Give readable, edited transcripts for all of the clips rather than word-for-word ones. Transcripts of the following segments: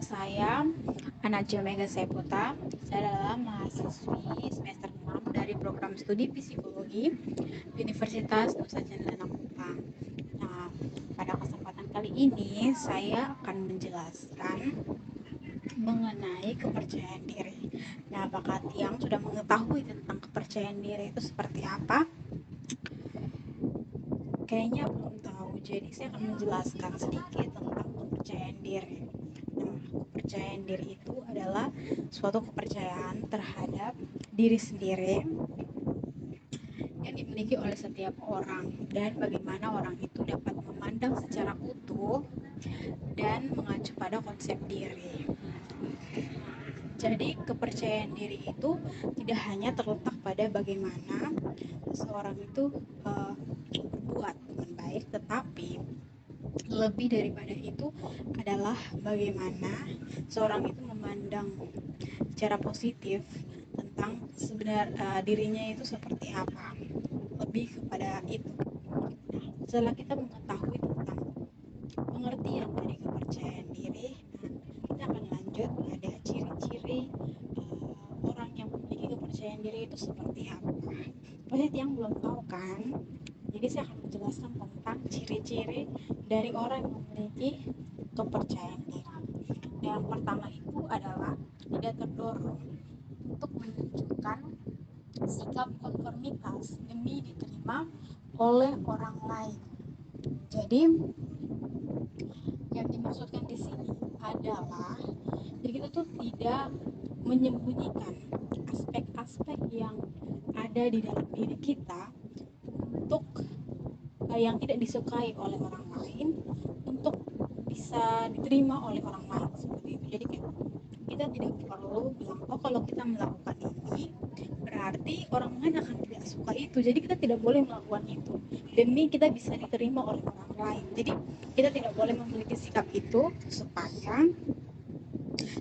saya Anaja Mega Sepota. Saya adalah mahasiswi semester 6 dari program studi psikologi Universitas Nusa Cendana Kupang. Nah, pada kesempatan kali ini saya akan menjelaskan mengenai kepercayaan diri. Nah, apakah Tiang sudah mengetahui tentang kepercayaan diri itu seperti apa? Kayaknya belum tahu, jadi saya akan menjelaskan sedikit tentang kepercayaan diri. Nah, kepercayaan diri itu adalah suatu kepercayaan terhadap diri sendiri yang dimiliki oleh setiap orang dan bagaimana orang itu dapat memandang secara utuh dan mengacu pada konsep diri. Jadi kepercayaan diri itu tidak hanya terletak pada bagaimana seseorang itu berbuat dengan baik, tetapi lebih daripada itu adalah bagaimana seorang itu memandang secara positif tentang dirinya itu seperti apa. Lebih kepada itu. Nah, setelah kita mengetahui tentang pengertian dari kepercayaan diri, kita akan lanjut pada ciri-ciri orang yang memiliki kepercayaan diri itu seperti apa. Pasti yang belum tahu kan? Jadi saya akan menjelaskan tentang ciri-ciri dari orang yang memiliki kepercayaan diri. Yang pertama itu adalah tidak terdorong untuk menunjukkan sikap konformitas demi diterima oleh orang lain. Jadi yang dimaksudkan di sini adalah jadi kita tuh tidak menyembunyikan aspek-aspek yang ada di dalam diri kita untuk yang tidak disukai oleh orang lain untuk bisa diterima oleh orang lain seperti itu. Jadi kita tidak perlu bilang, oh kalau kita melakukan ini berarti orang lain akan tidak suka itu, jadi kita tidak boleh melakukan itu demi kita bisa diterima oleh orang lain. Jadi kita tidak boleh memiliki sikap itu supaya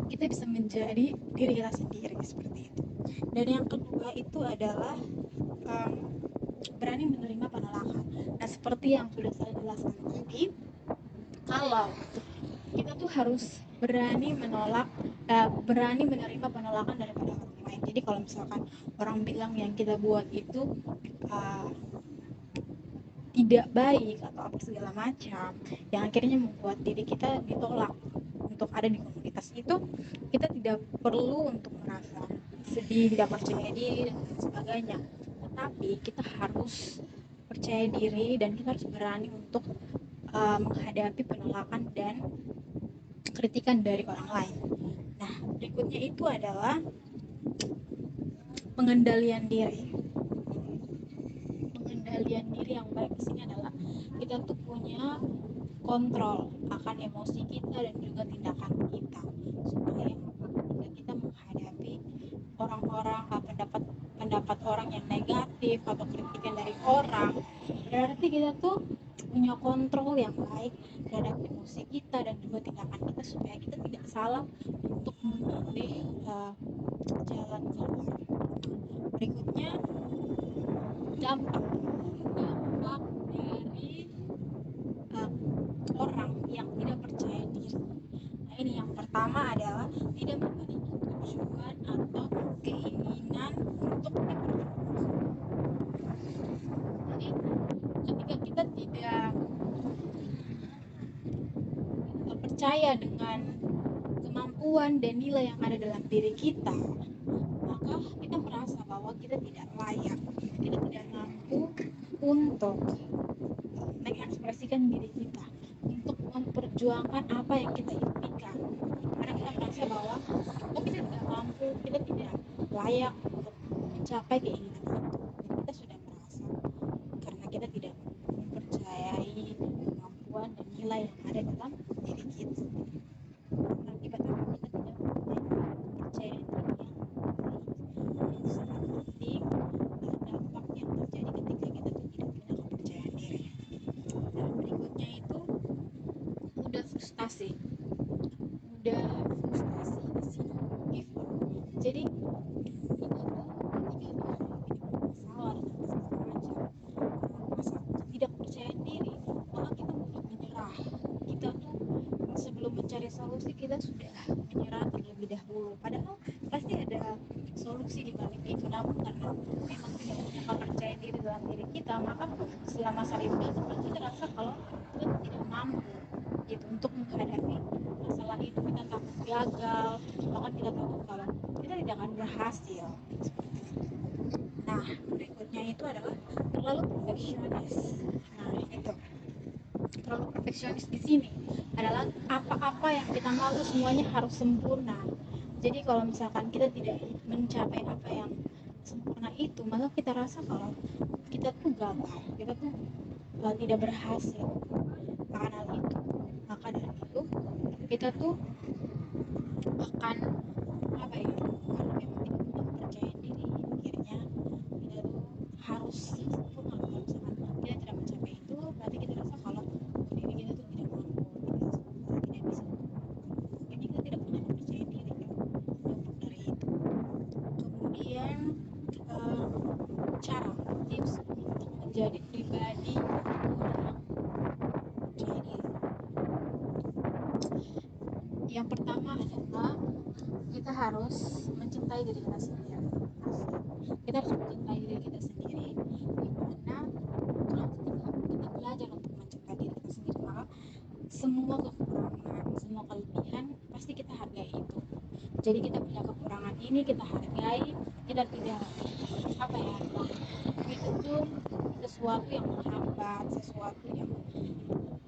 kita bisa menjadi diri kita sendiri seperti itu. Dan yang kedua itu adalah berani menerima penolakan. Nah, seperti yang sudah saya jelaskan tadi, kalau kita tuh harus berani berani menerima penolakan daripada orang lain. Jadi kalau misalkan orang bilang yang kita buat itu tidak baik atau apa segala macam, yang akhirnya membuat diri kita ditolak untuk ada di komunitas itu, kita tidak perlu untuk merasa sedih, tidak percaya diri dan sebagainya. Tetapi kita harus percaya diri dan kita harus berani untuk menghadapi penolakan dan kritikan dari orang lain. Nah, berikutnya itu adalah pengendalian diri. Pengendalian diri yang baik di sini adalah kita tuh punya kontrol akan emosi kita dan juga tindakan kita, supaya ketika kita menghadapi orang-orang pendapat orang yang negatif atau kritikan dari orang, berarti kita tuh punya kontrol yang baik terhadap emosi kita dan juga tindakan kita supaya kita tidak salah untuk memilih jalan keluar. Berikutnya dampak dari orang yang tidak percaya diri. Nah, ini yang pertama adalah tidak memiliki tujuan atau keinginan untuk diperjuangkan. Jadi ketika kita tidak percaya dengan kemampuan dan nilai yang ada dalam diri kita, maka kita merasa bahwa kita tidak layak, kita tidak mampu untuk mengekspresikan diri kita, untuk memperjuangkan apa yang kita impikan, karena kita merasa bahwa kita tidak mampu, kita tidak layak untuk mencapai keinginan itu. Dan kita sudah merasa karena kita tidak mempercayai kemampuan dan nilai yang ada dalam diri kita. Akibatnya kita tidak mempunyai kepercayaan diri yang sangat penting. Dampak yang terjadi ketika kita tuh tidak punya kepercayaan diri. Nah, berikutnya itu mudah frustasi di sini, give up. Jadi kita tuh ketika masalah dan segala macam, merasa tidak percaya diri, maka kita mudah menyerah. Kita tuh sebelum mencari solusi pasti kita sudah menyerah terlebih dahulu, padahal pasti ada solusi di balik itu. Namun karena memang tidak punya kepercayaan diri dalam diri kita, maka selama saat itu kita rasa kalau kita tidak mampu gitu untuk menghadapi masalah itu. Kita takut gagal, bahkan kita takut kalau kita tidak akan berhasil. Nah, berikutnya itu adalah terlalu perfeksionis. Nah, itu terlalu perfeksionis di sini adalah apa-apa yang kita mau semuanya harus sempurna. Jadi kalau misalkan kita tidak mencapai apa yang sempurna itu, maka kita rasa kalau kita tuh gagal, kita tuh tidak berhasil. Maka dari itu kita tuh akan apa ya, karena memang tidak punya kepercayaan diri, akhirnya kita tuh harus sempurna. Kalau misalkan kita tidak mencapai itu, berarti kita rasa kalau diri kita tuh tidak mampu, tidak bisa. Jadi kita tidak punya kepercayaan diri kan, dampak dari itu. Kemudian eh, cara tips untuk menjadi pribadi yang percaya diri. Yang pertama adalah kita harus mencintai diri kita sendiri. Kita harus mencintai diri kita sendiri, dimana kalau kita belajar untuk mencintai diri kita sendiri, maka semua kekurangan, semua kelebihan pasti kita hargai itu. Jadi kita punya kekurangan ini kita hargai, kita tidak apa ya, itu tuh sesuatu yang menghambat, sesuatu yang sebenarnya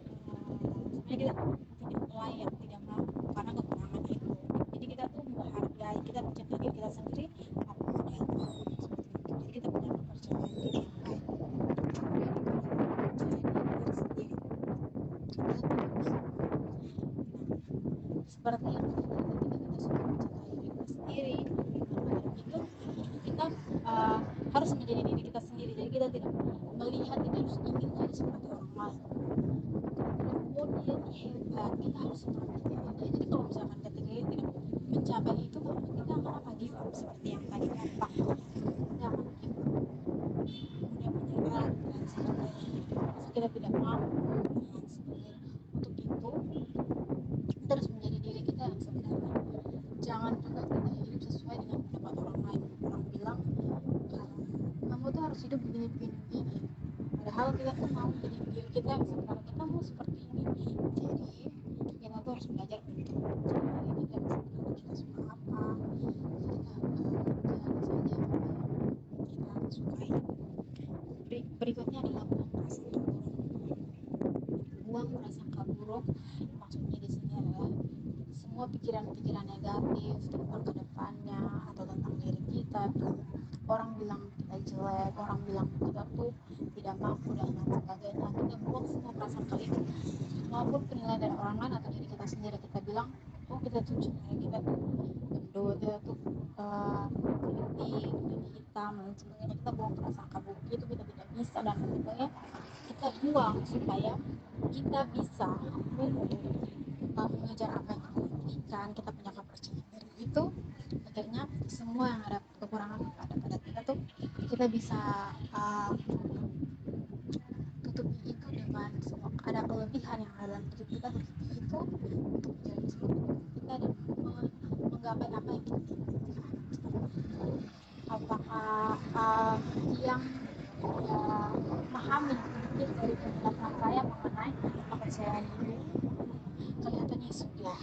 kita tidak layak, tidak mampu karena kekurangan itu. Jadi kita tuh menghargai, kita mencintai diri kita sendiri apa adanya. Jadi kita punya kepercayaan diri yang baik. Kemudian itu adalah percaya diri sendiri. Kita tuh bisa. Nah, seperti yang ketika kita sudah mencintai diri kita sendiri, itu kita harus menjadi diri kita sendiri. Jadi kita tidak melihat, tidak harus ingin jadi seperti orang lain. Oh dia ini hebat, kita harus seperti dia. Jadi kalau misalkan ketika kita tidak mencapai itu, maka kita akan apa, give up, seperti yang tadi gampang, kita akan give up, mudah menyerah dan sebagainya, kita tidak mampu dan sebagainya. Untuk itu kita harus menjadi diri kita yang sebenarnya. Jangan juga kita hidup sesuai dengan pendapat orang lain. Orang bilang kamu tuh harus hidup begini, padahal kita tuh mau jadi diri kita yang sebenarnya, kita mau seperti ini. Jadi kita tuh harus belajar untuk mencintai diri kita sebenarnya, kita suka apa, kita jalani saja apa yang kita sukai. Berikutnya adalah buang prasangka buruk. Maksudnya di sini adalah semua pikiran-pikiran negatif tentang kedepannya atau tentang diri kita. Orang bilang kita jelek, orang bilang kita tuh tidak mampu dan lain sebagainya. Kita buang semua prasangka itu, maupun penilaian dari orang lain atau diri kita sendiri. Kita bilang, oh kita tuh jelek, kita tuh gendut, kita tuh keriting, kulit hitam dan sebagainya. Kita buang prasangka buruk itu, kita tidak bisa dan sebagainya. Kita buang supaya kita bisa mengejar apa yang kita inginkan. Kita punya kepercayaan diri itu, akhirnya semua yang ada kekurangan pada kita tuh kita bisa tutupi itu dengan semua ada kelebihan yang ada dalam diri kita, tutupi itu untuk menjadi seperti kita dan menggapai apa yang kita inginkan. Apakah yang memahami sedikit dari penjelasan saya mengenai kepercayaan diri? Kelihatannya sudah.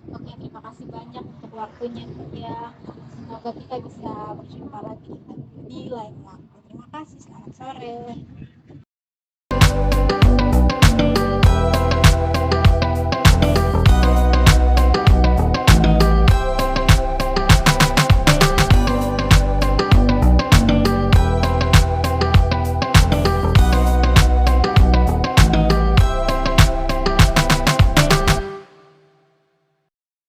Oke, terima kasih banyak untuk waktunya Tia. Semoga kita bisa berjumpa lagi di lain waktu. Terima kasih, selamat sore.